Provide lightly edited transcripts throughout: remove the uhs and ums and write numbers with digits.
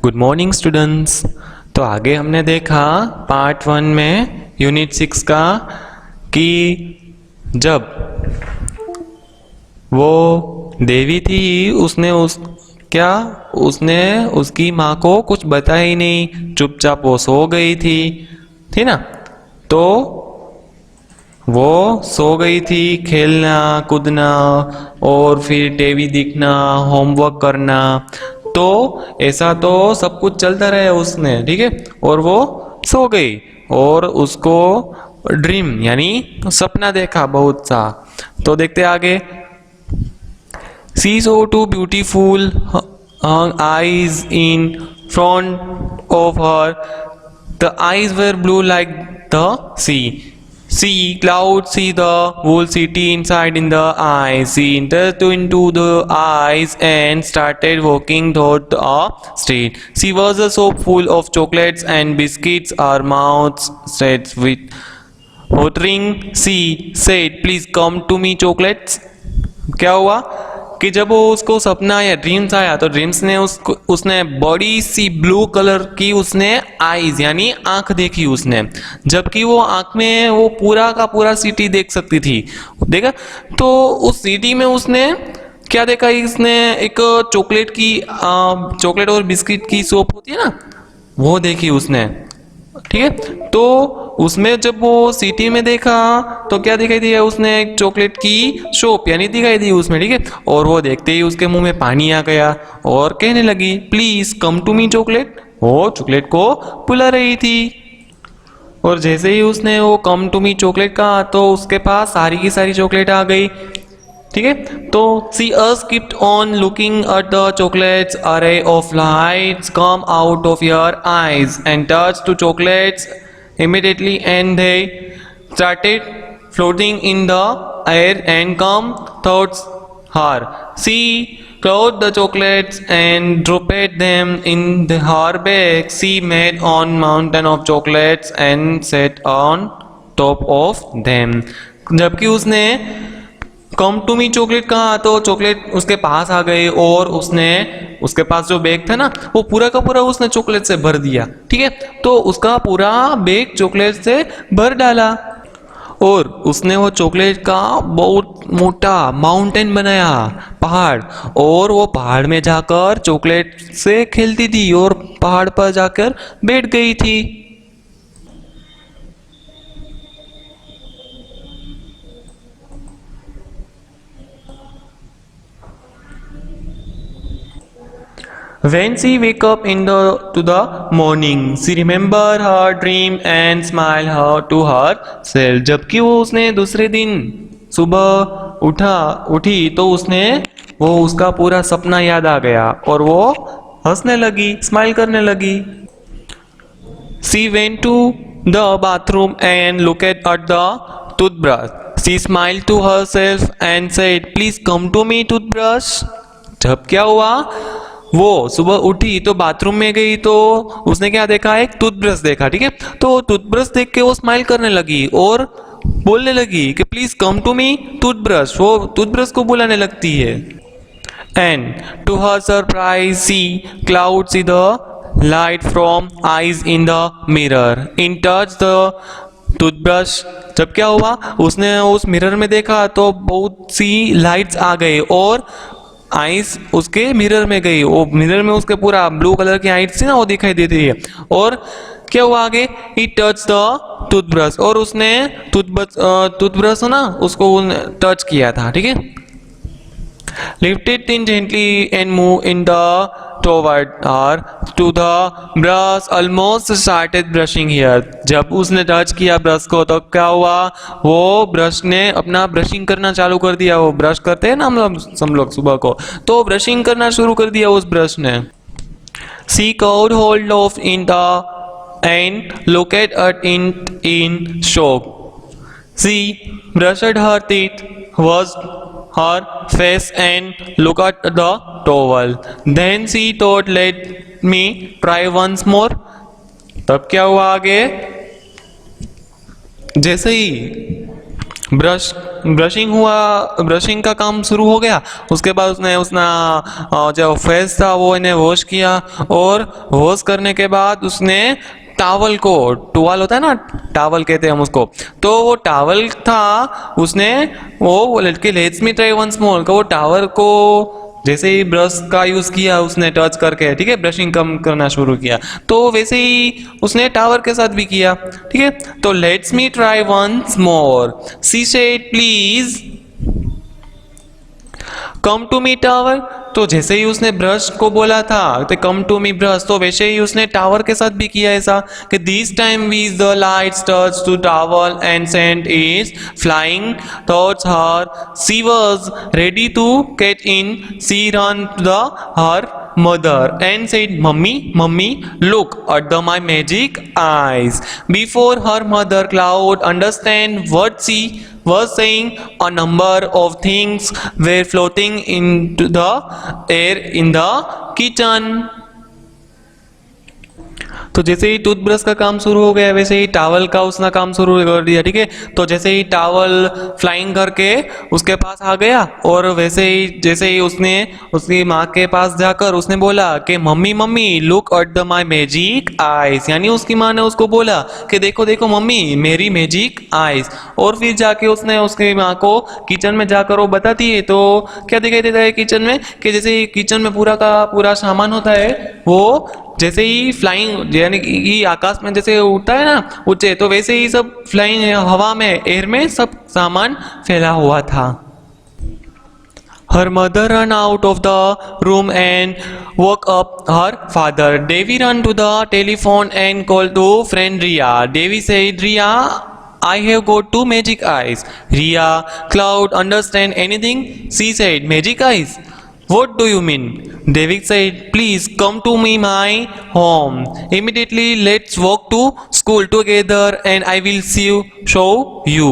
Good morning students. तो आगे हमने देखा पार्ट 1 में यूनिट 6 का कि जब वो देवी थी उसने उसकी माँ को कुछ बताया ही नहीं, चुपचाप वो सो गई थी ना। तो वो सो गई थी, खेलना कूदना और फिर टीवी देखना, होमवर्क करना, तो ऐसा तो सब कुछ चलता रहा उसने, ठीक है। और वो सो गई और उसको ड्रीम यानी सपना देखा बहुत सा। तो देखते आगे। She saw two beautiful eyes in front of her. The eyes were blue like the sea. See clouds, see the whole city inside in the eyes. She entered into the eyes and started walking toward the street. She was so full of chocolates and biscuits, her mouth said with watering. She said, "Please come to me, chocolates." क्या हुआ कि जब वो उसको सपना या dreams आया तो ड्रीम्स ने उसने बड़ी सी ब्लू कलर की उसने आईज यानी आंख देखी उसने, जबकि वो आंख में वो पूरा का पूरा सिटी देख सकती थी। देखा तो उस सिटी में उसने क्या देखा, इसने एक चॉकलेट और बिस्किट की शॉप होती है ना, वो देखी उसने, ठीक है। तो उसमें जब वो सिटी में देखा तो क्या दिखाई दिया उसने, एक चॉकलेट की शॉप यानी दिखाई दी उसमें, ठीक है। और वो देखते ही उसके मुंह में पानी आ गया और कहने लगी, please come to me chocolate. वो चॉकलेट को बुला रही थी और जैसे ही उसने वो कम टू मी चॉकलेट कहा तो उसके पास सारी की सारी चॉकलेट आ गई, ठीक है। तो she kept on looking at the chocolates, a ray of lights come out of your eyes and touched to chocolates immediately, and they started floating in the air and come towards her. She caught the chocolates and dropped them in her bag. She made on mountain of chocolates and sat on top of them. जबकि उसने कम to me chocolate कहा तो chocolate उसके पास आ गए और उसने उसके पास जो बैग था ना वो पूरा का पूरा उसने चॉकलेट से भर दिया, ठीक है। तो उसका पूरा बैग चॉकलेट से भर डाला और उसने वो चॉकलेट का बहुत मोटा माउंटेन बनाया, पहाड़, और वो पहाड़ में जाकर चॉकलेट से खेलती थी और पहाड़ पर जाकर बैठ गई थी। When she wake up to the morning, she remember her dream and smile to herself. जबकि वो उसने दूसरे दिन सुबह उठी तो उसने वो उसका पूरा सपना याद आ गया और वो हंसने लगी, स्माइल करने लगी। She went to the bathroom and looked at the toothbrush. She smiled to herself and said, "Please come to me, toothbrush." जब क्या हुआ, वो सुबह उठी तो बाथरूम में गई तो उसने क्या देखा, एक टूथब्रश देखा, ठीक है। तो टूथब्रश देख के वो स्माइल करने लगी और बोलने लगी कि please come to me toothbrush, वो टूथब्रश को बुलाने लगती है। And to her surprise she could see the light from eyes in the mirror in touch the toothbrush. जब क्या हुआ, उसने उस मिरर में देखा तो बहुत सी लाइट्स आ गई और आइस उसके मिरर में गई, वो मिरर में उसके पूरा ब्लू कलर की आइस थी ना वो दिखाई देती है। और क्या हुआ आगे, ही टच द टूथब्रश, और उसने टूथब्रश ना उसको टच किया था, ठीक है। Lifted in gently and move in the toward her to the brush, almost started brushing here. जब उसने टच किया ब्रश को तो क्या हुआ, वो ब्रश ने अपना ब्रशिंग करना चालू कर दिया। वो ब्रश करते हैं ना हम लोग सुबह को, तो ब्रशिंग करना शुरू कर दिया उस ब्रश ने। She caught hold of it and looked at it in shock. She brushed her teeth, washed her face and looked at the towel. Then she thought, let me try once more. तब क्या हुआ आगे, जैसे ही brushing हुआ, brushing का काम शुरू हो गया। उसके बाद उसने उसना जो फेस था वो इन्हें वॉश किया, और वॉश करने के बाद उसने टावल को, टुवाल होता है ना, टावल कहते हैं हम उसको, तो वो टावल था उसने वो लड़के lets me try once more का वो टावल को जैसे ही ब्रश का यूज किया उसने टच करके, ठीक है, ब्रशिंग कम करना शुरू किया, तो वैसे ही उसने टावर के साथ भी किया, ठीक है। तो lets me try once more, she said please come to me tower. तो जैसे ही उसने ब्रश को बोला था तो कम टू मी ब्रश, तो वैसे ही उसने टावर के साथ भी किया ऐसा कि दिस टाइम वीज the lights touch to tower and sent is flying torch her, she was ready to get in, she run to the her mother and said, Mummy, Mummy, look at the my magic eyes. Before her mother Cloud understand what she was saying, a number of things were floating into the air in the kitchen. तो जैसे ही toothbrush का काम शुरू हो गया वैसे ही towel का उसने काम शुरू कर दिया, ठीक है। तो जैसे ही टावल फ्लाइंग करके उसके पास आ गया, और वैसे ही जैसे ही उसने उसकी माँ के पास जाकर उसने बोला कि mummy mummy look at the my magic eyes, यानी उसकी माँ ने उसको बोला कि देखो देखो मम्मी मेरी मैजिक आईज। और फिर जाके उसने उसकी माँ को किचन में जाकर वो बताती है, तो क्या दिखाई देता है किचन में, कि जैसे किचन में पूरा का पूरा सामान होता है वो जैसे ही फ्लाइंग यानी कि आकाश में जैसे उड़ता है ना ऊंचे, तो वैसे ही सब फ्लाइंग हवा में एयर में सब सामान फैला हुआ था। Her mother ran out of the room and woke up her father. Devi ran to the telephone and called to friend Ria. Devi said, Ria, I have got two magic eyes. Ria, Cloud, understand anything? She said, magic eyes? What do you mean? David said, please come to me my home. Immediately let's walk to school together and I will show you.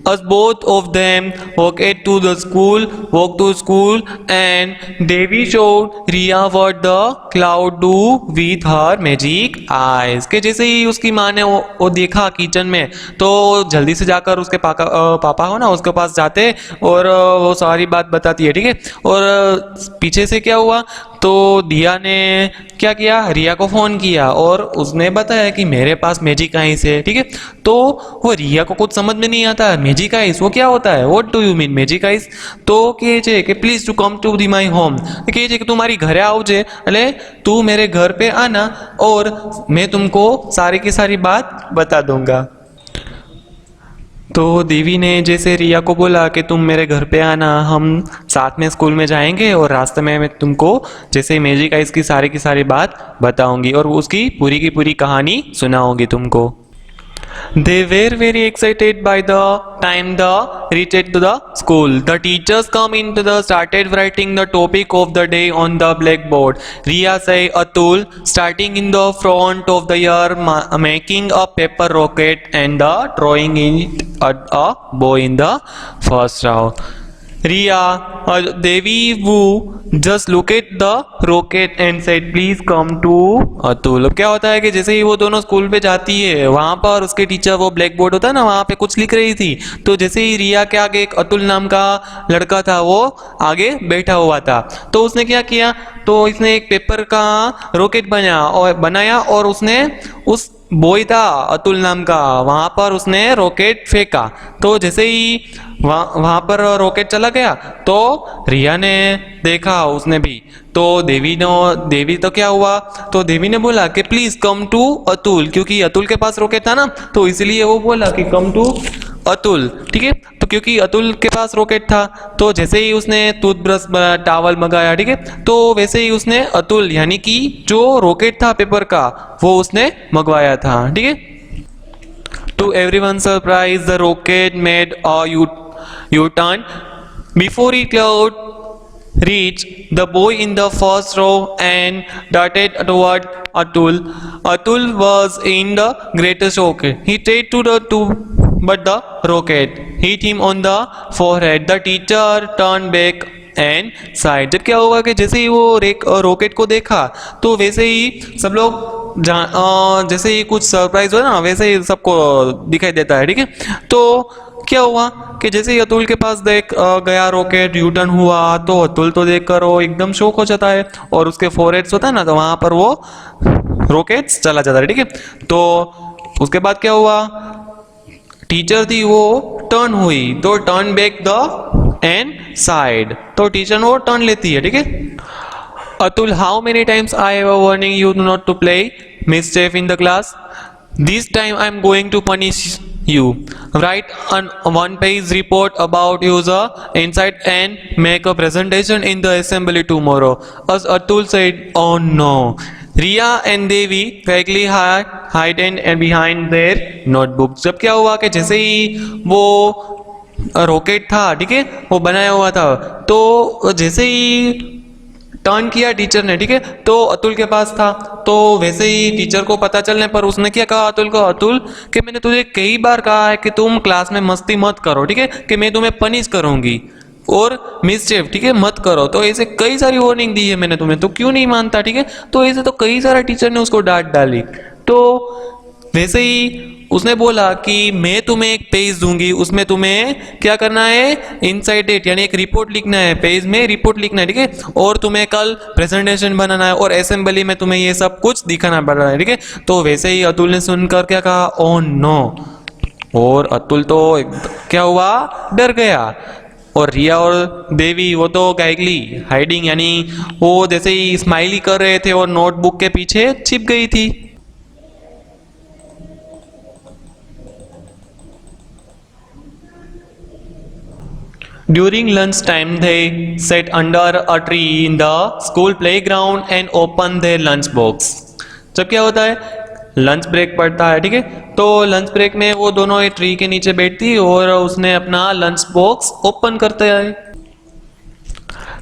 As both of them walked to the school and Devi showed Ria what the cloud do with her magic eyes. कि जैसे ही उसकी माँ ने वो देखा kitchen में, तो जल्दी से जाकर उसके पापा हो ना उसके पास जाते और वो सारी बात बताती है, ठीक है। और पीछे से क्या हुआ, तो दिया ने क्या किया, रिया को फोन किया और उसने बताया कि मेरे पास मैजिक आइस है, ठीक है। तो वो रिया को कुछ समझ में नहीं आता मैजिक आइस वो क्या होता है, what do you mean magic ice. तो કહે છે કે please to come to the my home, કહે છે કે તું મારી ઘરે આવજે, એટલે તું मेरे घर पे आना और मैं तुमको सारी की सारी बात बता दूंगा। तो देवी ने जैसे रिया को बोला कि तुम मेरे घर पे आना, हम साथ में स्कूल में जाएंगे और रास्ते में मैं तुमको जैसे मैजिक आइस की सारी बात बताऊंगी और उसकी की पूरी कहानी सुनाऊंगी तुमको। They were very excited by the time they reached to the school. The teachers come into the started writing the topic of the day on the blackboard. Riya said, Atul, starting in the front of the year, making a paper rocket and drawing it at a boy in the first row. Riya, Devi Wu just look at the rocket and said please come to Atul. अब क्या होता है कि जैसे ही वो दोनों school पे जाती है वहां पर उसके टीचर वो ब्लैक बोर्ड होता है ना वहां पे कुछ लिख रही थी, तो जैसे ही रिया के आगे एक अतुल नाम का लड़का था वो आगे बैठा हुआ था, तो उसने क्या किया, तो इसने एक पेपर का रॉकेट बनाया और उसने उस बॉय था अतुल नाम का वहां पर उसने रॉकेट फेंका। तो जैसे ही वहां पर रॉकेट चला गया तो रिया ने देखा उसने भी, तो देवी तो क्या हुआ, तो देवी ने बोला कि प्लीज कम टू अतुल, क्योंकि अतुल के पास रॉकेट था ना तो इसलिए वो बोला कि कम टू अतुल, ठीक है। तो क्योंकि अतुल के पास रॉकेट था तो जैसे ही उसने टूथब्रश टावल मंगाया, ठीक है, तो वैसे ही उसने अतुल यानी कि जो रॉकेट था पेपर का वो उसने मंगवाया था, ठीक है। To everyone's surprise, the rocket made a U-turn. Before it could reach the boy in the first row and darted toward Atul. Atul was in the greatest shock. He tried but the rocket hit him on the forehead. The teacher turned back and side. जब क्या हुआ कि जैसे ही वो rocket को देखा तो वैसे ही सब लोग जैसे ही कुछ सरप्राइज हो ना वैसे ही सबको दिखाई देता है, ठीक है। तो क्या हुआ कि जैसे ही अतुल के पास गया रॉकेट यू टर्न हुआ, तो अतुल तो देखकर वो एकदम शॉक हो जाता है और उसके फोरहेड्स होता है ना, तो वहां पर वो रॉकेट्स चला जाता है, ठीक है। तो उसके बाद क्या हुआ, टीचर थी वो टर्न हुई, तो turn back the end side, तो टीचर वो टर्न लेती है, ठीक है। Atul, how many times I have warning you not to play mischief in the class? This time I am going to punish you. Write an one-page report about user insight and make a presentation in the assembly tomorrow. As Atul said, oh no. Riya and Devi vaguely hidden and behind their notebooks. जब क्या हुआ कि जैसे ही वो rocket था, ठीक है, वो बनाया हुआ था, तो जैसे ही टर्न किया टीचर ने, ठीक है, तो अतुल के पास था, तो वैसे ही टीचर को पता चलने पर उसने क्या कहा अतुल को, अतुल कि मैंने तुझे कई बार कहा है कि तुम क्लास में मस्ती मत करो, ठीक है, कि मैं तुम्हें पनिश करूंगी और मिसचेफ, ठीक है, मत करो। तो ऐसे कई सारी वार्निंग दी है मैंने तुम्हें, तो क्यों नहीं मानता, ठीक है। तो ऐसे तो कई सारा टीचर ने उसको डांट डाली। तो वैसे ही उसने बोला कि मैं तुम्हें एक पेज दूंगी, उसमें तुम्हें क्या करना है, इनसाइड डेट यानी एक रिपोर्ट लिखना है, पेज में रिपोर्ट लिखना है, ठीक है, और तुम्हें कल प्रेजेंटेशन बनाना है और असेंबली में तुम्हें ये सब कुछ दिखाना पड़ रहा है, ठीक है। तो वैसे ही अतुल ने सुनकर क्या कहा, ओह नो, और अतुल तो क्या हुआ, डर गया। और रिया और देवी वो तो गायकली हाइडिंग यानी वो जैसे ही स्माइली कर रहे थे और नोटबुक के पीछे छिप गई थी। During lunchtime, they sat under a tree in the school playground and opened their lunch box. जब क्या होता है, लंच ब्रेक पड़ता है, ठीक है, तो लंच ब्रेक में वो दोनों एक ट्री के नीचे बैठती और उसने अपना लंच बॉक्स ओपन करते हैं।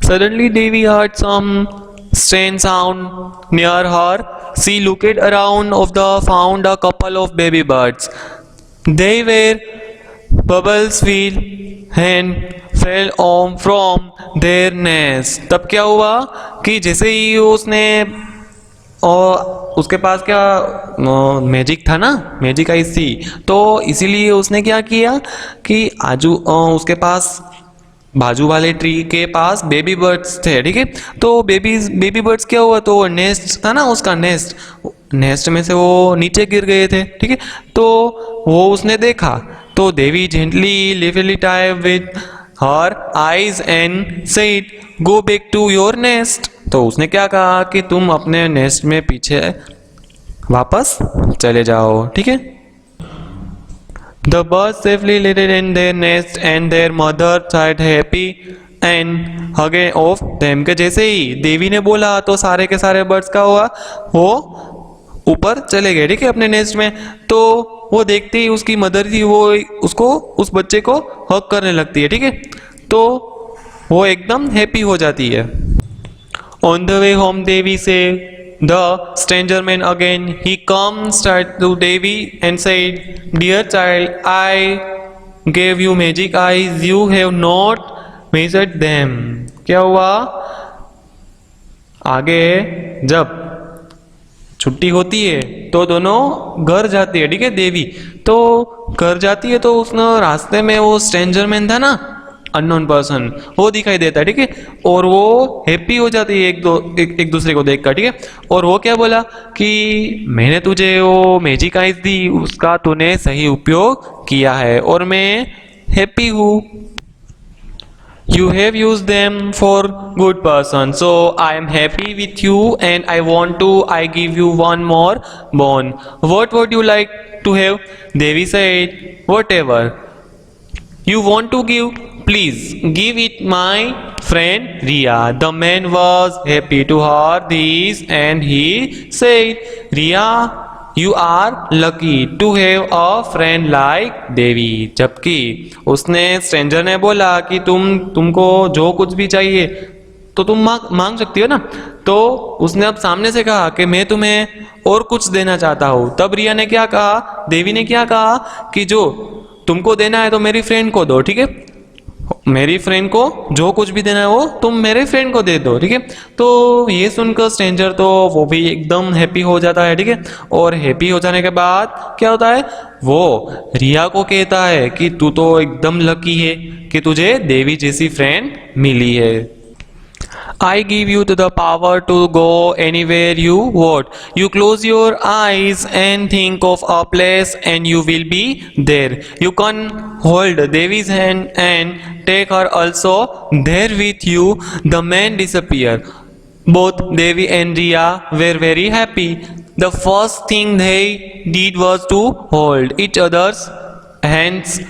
Suddenly, Devi heard some strange sound near her. She looked around found a couple of baby birds. They were bubbles filled and fell on from their nest. तब क्या हुआ कि जैसे ही उसने और उसके पास क्या मैजिक था ना, मैजिक आई थी, तो इसीलिए उसने क्या किया कि उसके पास बाजू वाले ट्री के पास बेबी बर्ड्स थे, ठीक है, तो बेबी बर्ड्स क्या हुआ, तो नेस्ट था ना उसका, नेस्ट में से वो नीचे गिर गए थे, ठीक है, तो वो उसने देखा, तो देवी जेंटली लिफली type with her eyes and said go back to your nest. तो उसने क्या कहा कि तुम अपने नेस्ट में पीछे वापस चले जाओ, ठीक है। The birds safely landed in their nest and their mother sighed happy and hugged off them. के जैसे ही देवी ने बोला तो सारे के सारे बर्ड्स का हुआ, वो ऊपर चले गए, ठीक है, अपने नेस्ट में। तो वो देखते ही उसकी मदर थी वो उसको उस बच्चे को हग करने लगती है, ठीक है, तो वो एकदम हैप्पी हो जाती है। On the way home, Devi said, the stranger man again. He comes to Devi and said, dear child, I gave you magic eyes. You have not measured them. क्या हुआ, आगे जब छुट्टी होती है तो दोनों घर जाती है, ठीक है, देवी तो घर जाती है, तो उसने रास्ते में वो स्ट्रेंजर मैन था ना, अननोन पर्सन, वो दिखाई देता है, ठीक है, और वो हैप्पी हो जाती है एक दूसरे को देखकर, ठीक है, और वो क्या बोला कि मैंने तुझे वो मैजिक आइज दी, उसका तूने सही उपयोग किया है और मैं हैप्पी हूँ। You have used them for good person, so I am happy with you and I give you one more bone. What would you like to have? Devi said, whatever you want to give, please give it my friend Riya. The man was happy to hear this and he said, Riya, You are lucky to have a friend like Devi. जबकि उसने stranger ने बोला कि तुमको जो कुछ भी चाहिए तो तुम मांग सकती हो ना, तो उसने अब सामने से कहा कि मैं तुम्हें और कुछ देना चाहता हूँ। तब रिया ने क्या कहा, देवी ने क्या कहा कि जो तुमको देना है तो मेरी फ्रेंड को दो, ठीक है, मेरी फ्रेंड को जो कुछ भी देना है वो तुम मेरे फ्रेंड को दे दो, ठीक है। तो ये सुनकर स्ट्रेंजर तो वो भी एकदम हैप्पी हो जाता है, ठीक है। और हैप्पी हो जाने के बाद क्या होता है, वो रिया को कहता है कि तू तो एकदम लकी है कि तुझे देवी जैसी फ्रेंड मिली है। I give you the power to go anywhere you want. You close your eyes and think of a place and you will be there. You can hold Devi's hand and take her also there with you. The man disappeared. Both Devi and Riya were very happy. The first thing they did was to hold each other's hands,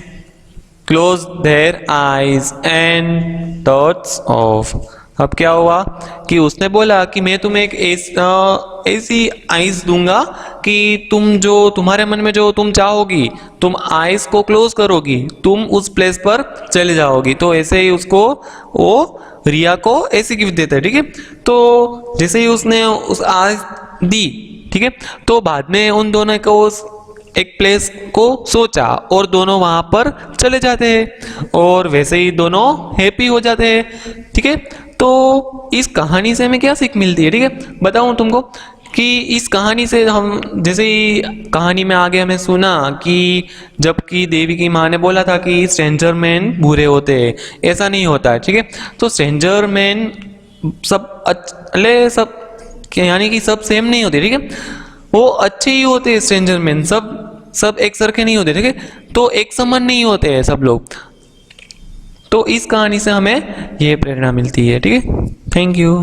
close their eyes and thoughts off. अब क्या हुआ कि उसने बोला कि मैं तुम्हें एक ऐसी आइज दूंगा कि तुम जो तुम्हारे मन में जो तुम चाहोगी तुम आइज को क्लोज करोगी, तुम उस प्लेस पर चले जाओगी। तो ऐसे ही उसको वो रिया को ऐसी गिफ्ट देता है, ठीक है। तो जैसे ही उसने उस आइज दी, ठीक है, तो बाद में उन दोनों को एक प्लेस को सोचा और दोनों वहां पर चले जाते हैं और वैसे ही दोनों हैप्पी हो जाते हैं, ठीक है। तो इस कहानी से हमें क्या सीख मिलती है, ठीक है, बताऊं तुमको कि इस कहानी से हम जैसे ही कहानी में आगे हमें सुना कि जबकि देवी की माँ ने बोला था कि स्ट्रेंजर मैन बुरे होते हैं, ऐसा नहीं होता है, ठीक है। तो स्ट्रेंजर मैन सब यानी कि सब सेम नहीं होते, ठीक है, वो अच्छे ही होते हैं स्ट्रेंजर मैन, सब एक सरखे नहीं होते, ठीक है। तो एक समान नहीं होते हैं सब लोग। तो इस कहानी से हमें ये प्रेरणा मिलती है, ठीक है। Thank you.